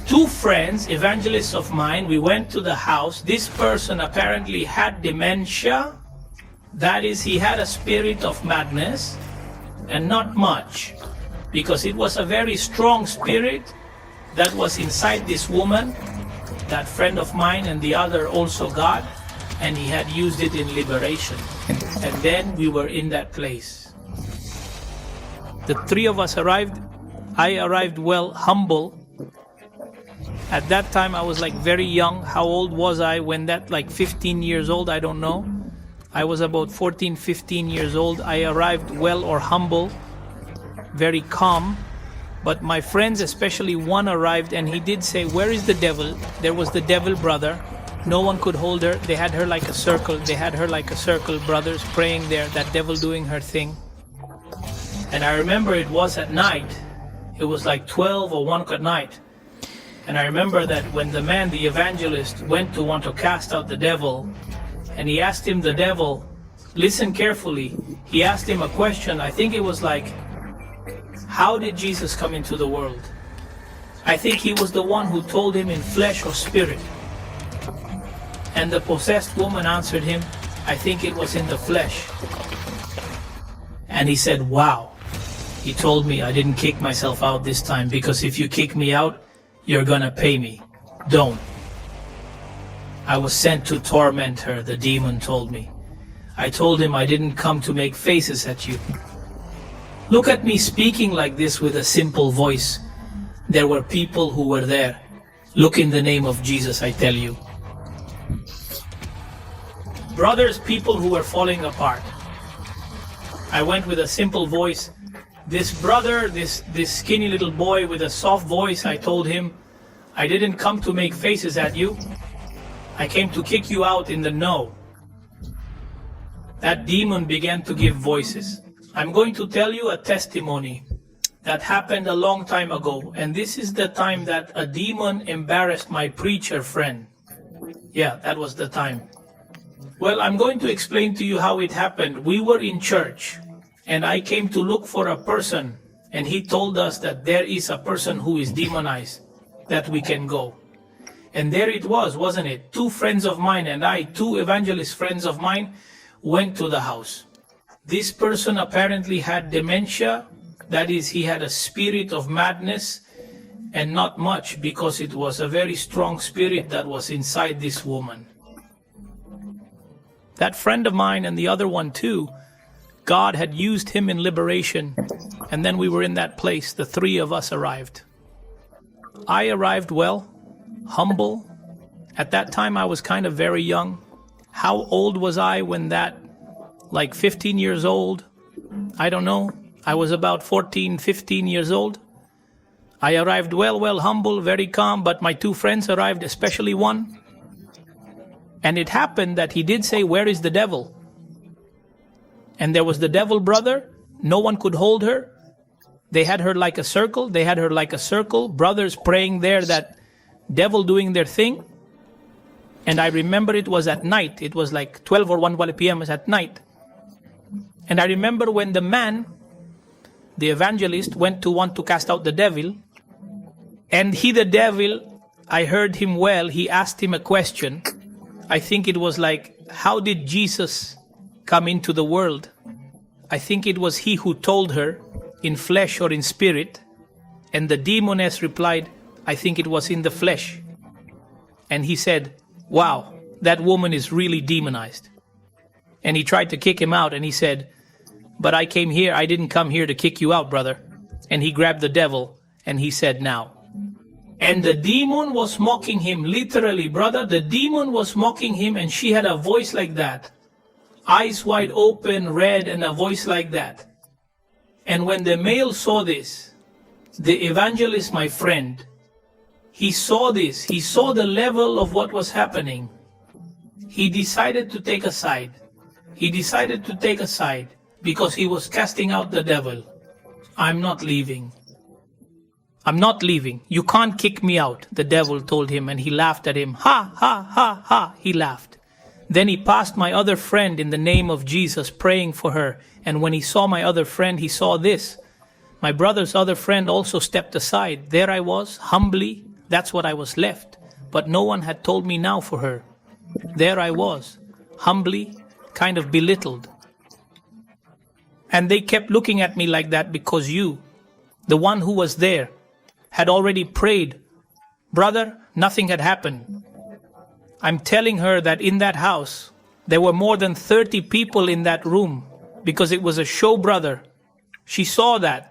two friends, evangelists of mine, we went to the house. This person apparently had dementia. That is, he had a spirit of madness, and not much, because it was a very strong spirit that was inside this woman, that friend of mine, and the other also God, and he had used it in liberation. And then we were in that place. The three of us arrived. I arrived well, humble. At that time, I was like very young. How old was I when that, like 15 years old? I don't know. I was about 14, 15 years old. I arrived well or humble, very calm. But my friends, especially one, arrived and he did say, "Where is the devil?" There was the devil brother. No one could hold her. They had her like a circle. They had her like a circle, brothers praying there, that devil doing her thing. And I remember it was at night. It was like 12 or 1 o'clock at night. And I remember that when the man, the evangelist, went to want to cast out the devil, and he asked him, the devil, listen carefully, he asked him a question. I think it was like, how did Jesus come into the world? I think he was the one who told him in flesh or spirit. And the possessed woman answered him, I think it was in the flesh. And he said, wow. He told me I didn't kick myself out this time, because if you kick me out, you're gonna pay me. Don't. I was sent to torment her, the demon told me. I told him I didn't come to make faces at you. Look at me speaking like this with a simple voice. There were people who were there. Look in the name of Jesus, I tell you. Brothers, people who were falling apart. I went with a simple voice. This brother, this skinny little boy with a soft voice, I told him, I didn't come to make faces at you. I came to kick you out in the no. That demon began to give voices. I'm going to tell you a testimony that happened a long time ago, and this is the time that a demon embarrassed my preacher friend. Yeah, that was the time. Well, I'm going to explain to you how it happened. We were in church, and I came to look for a person, and he told us that there is a person who is demonized, that we can go. And there it was, wasn't it? Two friends of mine and I, two evangelist friends of mine, went to the house. This person apparently had dementia, that is, he had a spirit of madness, and not much, because it was a very strong spirit that was inside this woman. That friend of mine and the other one too, God had used him in liberation, and then we were in that place. The three of us arrived. I arrived well, humble. At that time I was kind of very young. How old was I when that, like 15 years old? I don't know. I was about 14, 15 years old. I arrived well, humble, very calm, but my two friends arrived, especially one. And it happened that he did say, where is the devil? And there was the devil brother. No one could hold her. They had her like a circle. They had her like a circle. Brothers praying there, that devil doing their thing. And I remember it was at night. It was like 12 or 1 p.m. It was at night. And I remember when the man, the evangelist, went to want to cast out the devil. And he, the devil, I heard him well. He asked him a question. I think it was like, how did Jesus come into the world? I think it was he who told her, in flesh or in spirit. And the demoness replied, I think it was in the flesh. And he said, wow, that woman is really demonized. And he tried to kick him out, and he said, but I came here, I didn't come here to kick you out, brother. And he grabbed the devil, and he said, now. And the demon was mocking him, literally, brother. The demon was mocking him, and she had a voice like that. Eyes wide open, red, and a voice like that. And when the male saw this, the evangelist, my friend, he saw this. He saw the level of what was happening. He decided to take a side. He decided to take a side because he was casting out the devil. I'm not leaving. I'm not leaving. You can't kick me out, the devil told him, and he laughed at him. Ha, ha, ha, ha, he laughed. Then he passed my other friend in the name of Jesus, praying for her. And when he saw my other friend, he saw this. My brother's other friend also stepped aside. There I was, humbly. That's what I was left. But no one had told me now for her. There I was, humbly, kind of belittled. And they kept looking at me like that because you, the one who was there, had already prayed. Brother, nothing had happened. I'm telling her that in that house, there were more than 30 people in that room because it was a show, brother. She saw that.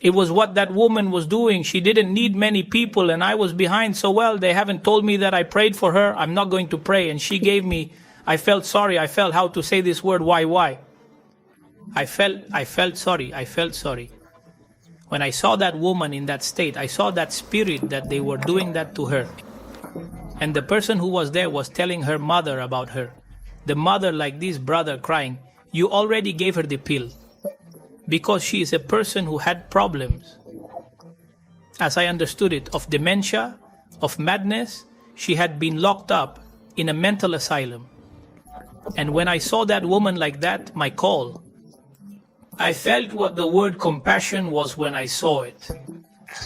It was what that woman was doing. She didn't need many people, and I was behind so well. They haven't told me that I prayed for her. I'm not going to pray. And she gave me, I felt sorry. I felt how to say this word, why? I felt sorry. When I saw that woman in that state, I saw that spirit that they were doing that to her. And the person who was there was telling her mother about her. The mother, like this brother, crying, you already gave her the pill. Because she is a person who had problems. As I understood it, of dementia, of madness, she had been locked up in a mental asylum. And when I saw that woman like that, my call, I felt what the word compassion was when I saw it.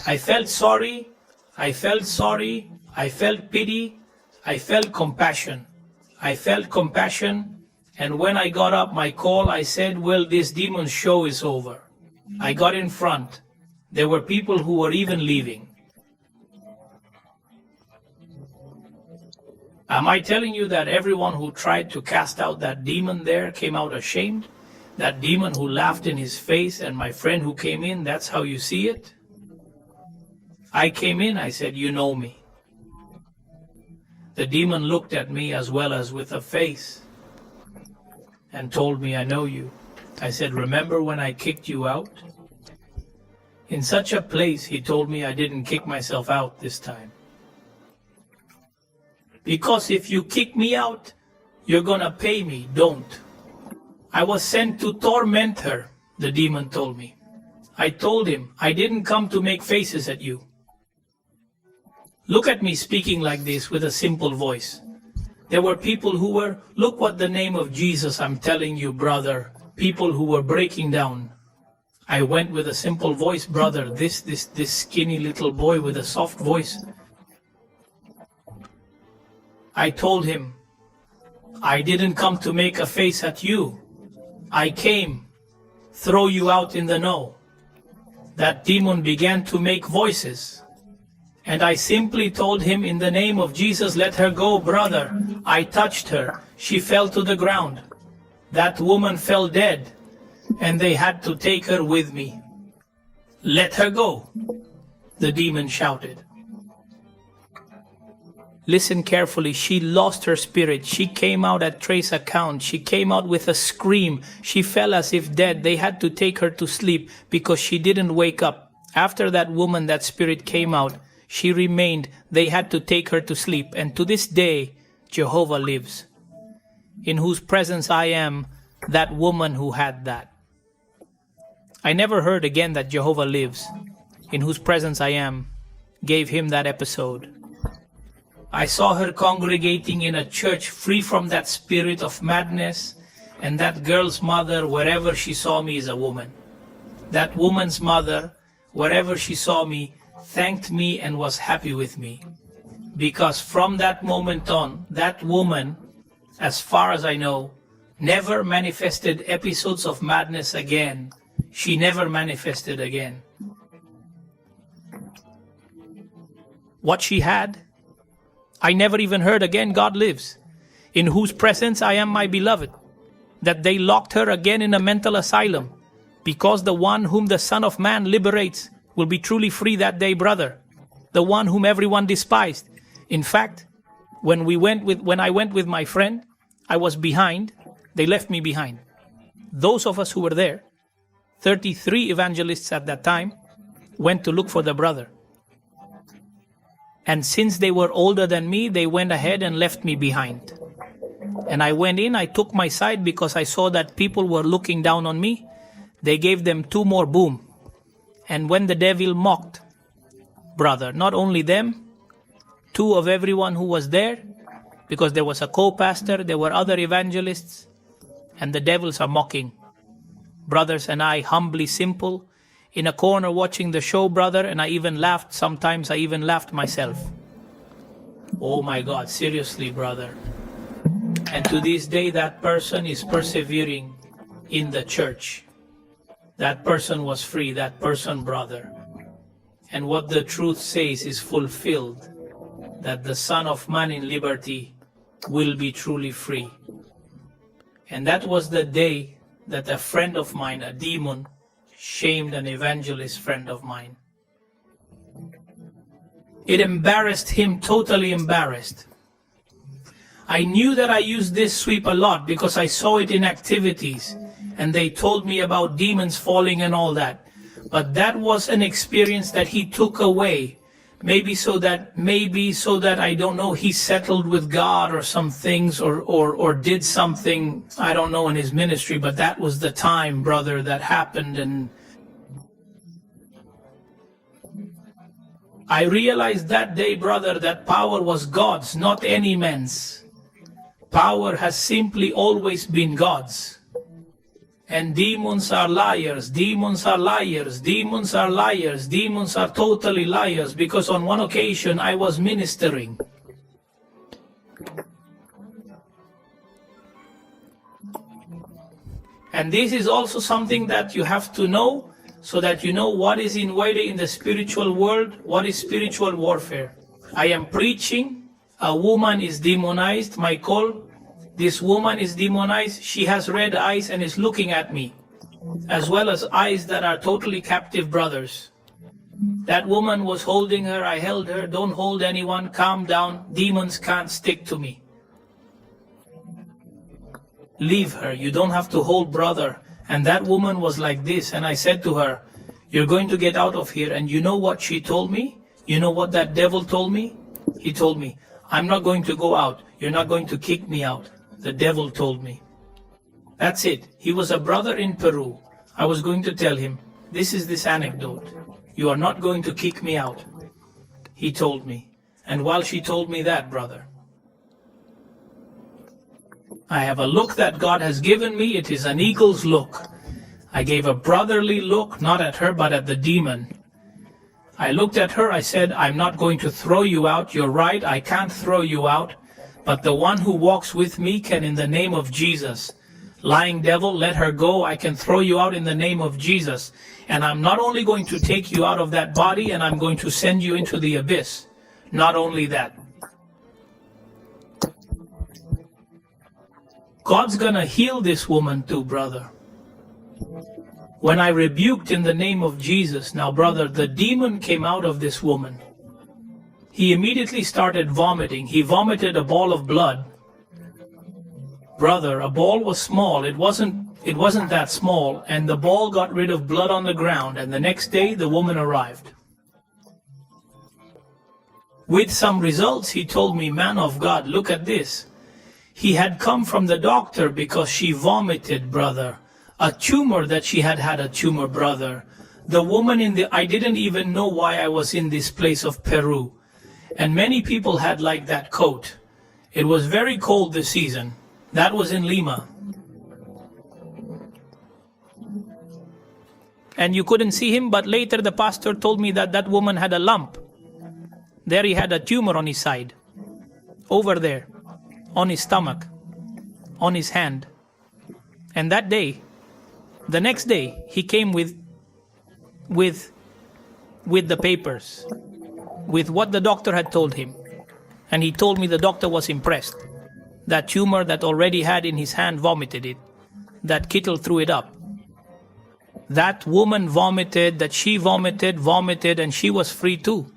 I felt sorry, I felt pity, I felt compassion. And when I got up my call, I said, well, this demon show is over. I got in front. There were people who were even leaving. Am I telling you that everyone who tried to cast out that demon there came out ashamed? That demon who laughed in his face and my friend who came in, that's how you see it? I came in, I said, you know me. The demon looked at me as well as with a face and told me, I know you. I said, remember when I kicked you out? In such a place, he told me I didn't kick myself out this time. Because if you kick me out, you're gonna pay me, don't. I was sent to torment her, the demon told me. I told him, I didn't come to make faces at you. Look at me speaking like this with a simple voice. There were people who were, look what the name of Jesus, I'm telling you, brother, people who were breaking down. I went with a simple voice, brother, this skinny little boy with a soft voice. I told him, I didn't come to make a face at you. I came, throw you out in the no. That demon began to make voices. And I simply told him, in the name of Jesus, let her go, brother. I touched her. She fell to the ground. That woman fell dead, and they had to take her with me. Let her go, the demon shouted. Listen carefully, she lost her spirit. She came out at trace account. She came out with a scream. She fell as if dead. They had to take her to sleep because she didn't wake up. After that woman, that spirit came out. She remained. They had to take her to sleep. And to this day, Jehovah lives, in whose presence I am, that woman who had that. I never heard again that Jehovah lives, in whose presence I am, gave him that episode. I saw her congregating in a church free from that spirit of madness, and that girl's mother, wherever she saw me, is a woman. That woman's mother, wherever she saw me, thanked me and was happy with me. Because from that moment on, that woman, as far as I know, never manifested episodes of madness again. She never manifested again. What she had, I never even heard again. God lives, in whose presence I am, my beloved. That they locked her again in a mental asylum, because the one whom the Son of Man liberates will be truly free that day, brother. The one whom everyone despised. In fact, when I went with my friend, I was behind. They left me behind. Those of us who were there, 33 evangelists at that time, went to look for the brother. And since they were older than me, they went ahead and left me behind. And I went in, I took my side because I saw that people were looking down on me. They gave them 2 more boom. And when the devil mocked, brother, not only them, 2 of everyone who was there, because there was a co-pastor, there were other evangelists, and the devils are mocking. Brothers and I, humbly simple, in a corner watching the show, brother, and I even laughed. Sometimes I even laughed myself. Oh my God, seriously, brother. And to this day, that person is persevering in the church. That person was free, that person, brother. And what the truth says is fulfilled, that the Son of Man in liberty will be truly free. And that was the day that a friend of mine, a demon, shamed an evangelist friend of mine. It embarrassed him, totally embarrassed. I knew that I used this sweep a lot because I saw it in activities, and they told me about demons falling and all that. But that was an experience that he took away. Maybe so that I don't know, he settled with God or some things or did something, I don't know, in his ministry, but that was the time, brother, that happened. And I realized that day, brother, that power was God's, not any man's. Power has simply always been God's. And demons are liars, demons are liars, demons are liars, demons are totally liars, because on one occasion I was ministering. And this is also something that you have to know, so that you know what is invaded in the spiritual world, what is spiritual warfare. I am preaching, a woman is demonized, my call. This woman is demonized, she has red eyes and is looking at me, as well as eyes that are totally captive, brothers. That woman was holding her, I held her, don't hold anyone, calm down, demons can't stick to me. Leave her, you don't have to hold, brother. And that woman was like this, and I said to her, you're going to get out of here. And you know what she told me? You know what that devil told me? He told me, I'm not going to go out, you're not going to kick me out. The devil told me. That's it. He was a brother in Peru. I was going to tell him, this is this anecdote. You are not going to kick me out. He told me. And while she told me that, brother, I have a look that God has given me. It is an eagle's look. I gave a brotherly look, not at her, but at the demon. I looked at her. I said, I'm not going to throw you out. You're right. I can't throw you out. But the one who walks with me can, in the name of Jesus. Lying devil, let her go. I can throw you out in the name of Jesus. And I'm not only going to take you out of that body, and I'm going to send you into the abyss. Not only that. God's gonna heal this woman too, brother. When I rebuked in the name of Jesus, now brother, the demon came out of this woman. He immediately started vomiting. He vomited a ball of blood. Brother, a ball was small. It wasn't that small. And the ball got rid of blood on the ground. And the next day, the woman arrived. With some results, he told me, man of God, look at this. He had come from the doctor because she vomited, brother. A tumor that she had a tumor, brother. The woman I didn't even know why I was in this place of Peru. And many people had like that coat. It was very cold this season. That was in Lima. And you couldn't see him, but later the pastor told me that that woman had a lump. There he had a tumor on his side. Over there. On his stomach. On his hand. And that day, the next day, he came with the papers. With what the doctor had told him. And he told me the doctor was impressed. That tumor that already had in his hand vomited it. That Kittle threw it up. That woman vomited, that she vomited, and she was free too.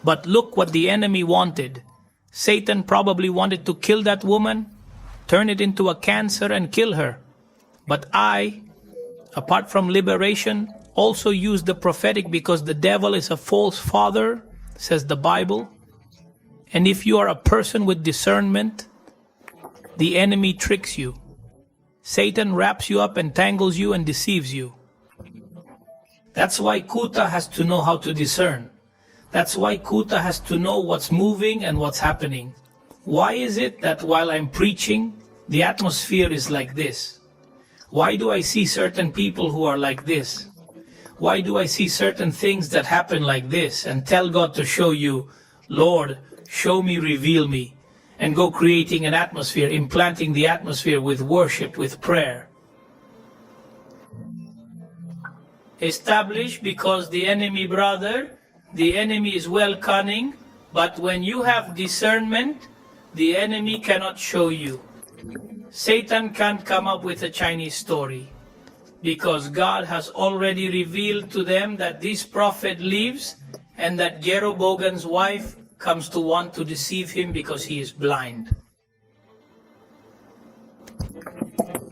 But look what the enemy wanted. Satan probably wanted to kill that woman, turn it into a cancer and kill her. But I, apart from liberation, also used the prophetic, because the devil is a false father, says the Bible. And if you are a person with discernment, the enemy tricks you. Satan wraps you up and tangles you and deceives you. That's why Kuta has to know how to discern. That's why Kuta has to know what's moving and what's happening. Why is it that while I'm preaching, the atmosphere is like this? Why do I see certain people who are like this? Why do I see certain things that happen like this? And tell God to show you, Lord, show me, reveal me. And go creating an atmosphere, implanting the atmosphere with worship, with prayer. Establish, because the enemy, brother, the enemy is well cunning, but when you have discernment, the enemy cannot show you. Satan can't come up with a Chinese story, because God has already revealed to them that this prophet lives and that Jeroboam's wife comes to want to deceive him because he is blind.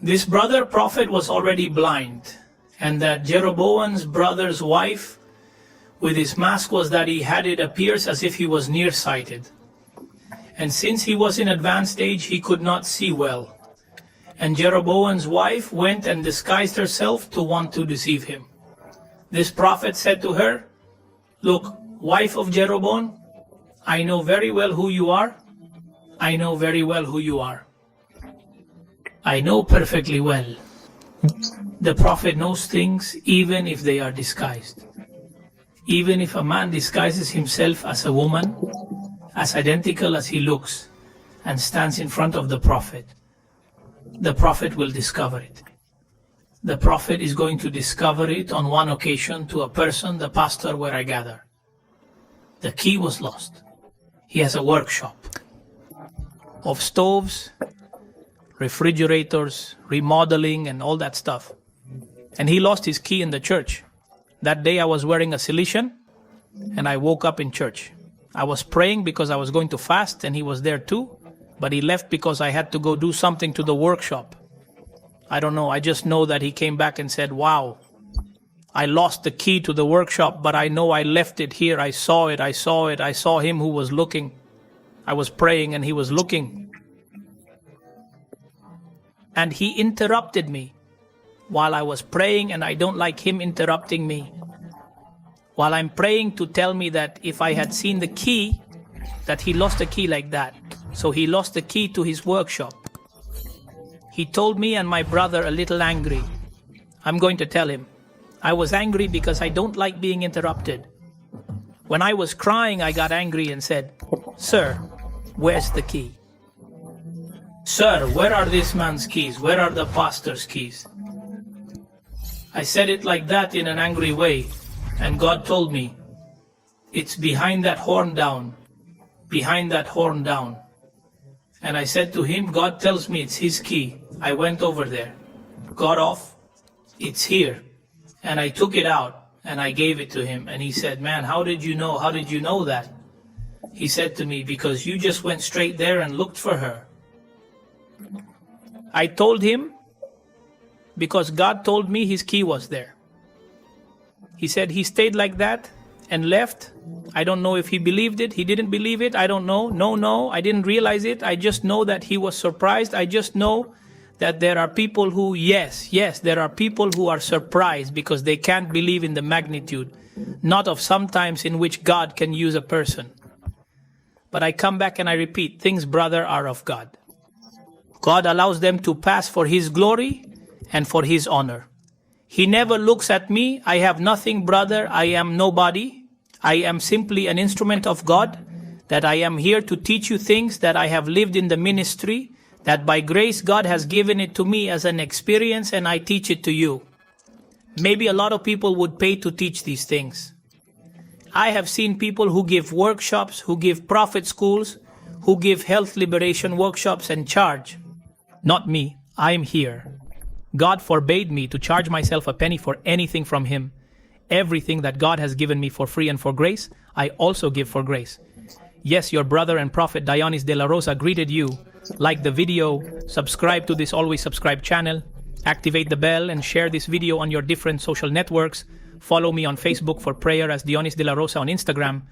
This brother prophet was already blind, and that Jeroboam's brother's wife with his mask was that he had it appears as if he was nearsighted. And since he was in advanced age, he could not see well. And Jeroboam's wife went and disguised herself to want to deceive him. This prophet said to her, "Look, wife of Jeroboam, I know very well who you are. I know very well who you are. I know perfectly well." The prophet knows things even if they are disguised. Even if a man disguises himself as a woman, as identical as he looks, and stands in front of the prophet will discover it. The prophet is going to discover it on one occasion to a person, the pastor where I gather. The key was lost. He has a workshop of stoves, refrigerators, remodeling, and all that stuff. And he lost his key in the church. That day I was wearing a Cilician, and I woke up in church. I was praying because I was going to fast, and he was there too. But he left because I had to go do something to the workshop. I don't know, I just know that he came back and said, "Wow, I lost the key to the workshop, but I know I left it here. I saw it, I saw it. I saw him who was looking. I was praying and he was looking." And he interrupted me while I was praying, and I don't like him interrupting me. While I'm praying to tell me that if I had seen the key, that he lost the key like that. So he lost the key to his workshop. He told me and my brother a little angry. I'm going to tell him. I was angry because I don't like being interrupted. When I was crying, I got angry and said, "Sir, where's the key? Sir, where are this man's keys? Where are the pastor's keys?" I said it like that in an angry way, and God told me, "It's behind that horn down, behind that horn down." And I said to him, God tells me it's his key. I went over there, got off, it's here. And I took it out and I gave it to him. And he said, "Man, how did you know? How did you know that?" He said to me, "Because you just went straight there and looked for her." I told him, because God told me his key was there. He said he stayed like that and left. I don't know if he believed it. He didn't believe it. I don't know. No, I didn't realize it. I just know that he was surprised. I just know that there are people who, yes, there are people who are surprised because they can't believe in the magnitude, not of sometimes in which God can use a person. But I come back and I repeat, things, brother, are of God. God allows them to pass for his glory and for his honor. He never looks at me. I have nothing, brother. I am nobody. I am simply an instrument of God, that I am here to teach you things that I have lived in the ministry, that by grace God has given it to me as an experience, and I teach it to you. Maybe a lot of people would pay to teach these things. I have seen people who give workshops, who give prophet schools, who give health liberation workshops and charge. Not me. I am here. God forbade me to charge myself a penny for anything from him. Everything that God has given me for free and for grace, I also give for grace. Yes, your brother and prophet Dioni de la Rosa greeted you. Like the video, subscribe to this Always Subscribe channel, activate the bell and share this video on your different social networks. Follow me on Facebook for prayer as Dioni de la Rosa, on Instagram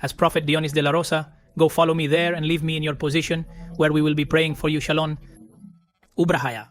as Prophet Dioni de la Rosa. Go follow me there and leave me in your position where we will be praying for you. Shalom. Ubrahaya.